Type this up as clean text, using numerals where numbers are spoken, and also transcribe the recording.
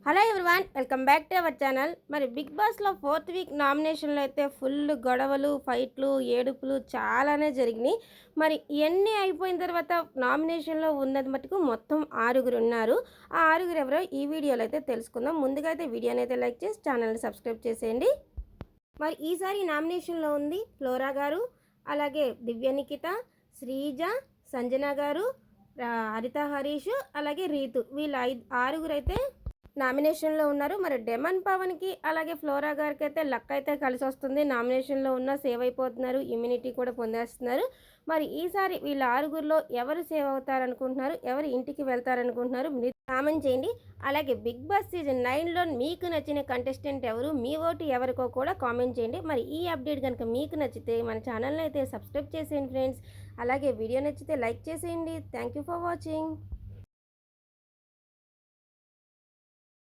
Hello everyone, welcome back to our channel. మరి big బాస్లో 4th week నామినేషన్లో అయితే ఫుల్ గొడవలు, ఫైట్లు, ఏడుపులు చాలానే జరిగినాయి. మరి ఇవన్నీ అయిపోయిన తర్వాత నామినేషన్లో ఉన్నది మటుకు మొత్తం 6 ఉన్నారు. ఆ 6 ఎవరో ఈ వీడియోలో అయితే తెలుసుకుందాం. ముందుగా అయితే వీడియోని అయితే లైక్ చేసి ఛానల్ని సబ్స్క్రైబ్ చేసేయండి. మరి ఈసారి నామినేషన్లో ఉంది ఫ్లోరా గారు, అలాగే దివ్య నిఖిత, శ్రీజ, సంజన గారు, హరిత హరీష్, అలాగే రీతు. వీళ్ళ 6 అయితే నామినేషన్లో ఉన్నారు. మరి డెమన్ పవన్కి అలాగే ఫ్లోరా గారికి అయితే లక్ అయితే కలిసి వస్తుంది. నామినేషన్లో ఉన్న సేవ్ అయిపోతున్నారు, ఇమ్యూనిటీ కూడా పొందేస్తున్నారు. మరి ఈసారి వీళ్ళ 6 ఎవరు సేవ్ అవుతారనుకుంటున్నారు, ఎవరు ఇంటికి వెళ్తారనుకుంటున్నారు మీరు కామెంట్ చేయండి. అలాగే బిగ్ బాస్ సీజన్ 9లో మీకు నచ్చిన కంటెస్టెంట్ ఎవరు, మీ ఓటు ఎవరికో కూడా కామెంట్ చేయండి. మరి ఈ అప్డేట్ కనుక మీకు నచ్చితే మన ఛానల్ని అయితే సబ్స్క్రైబ్ చేసేయండి ఫ్రెండ్స్. అలాగే వీడియో నచ్చితే లైక్ చేసేయండి. Thank you for watching.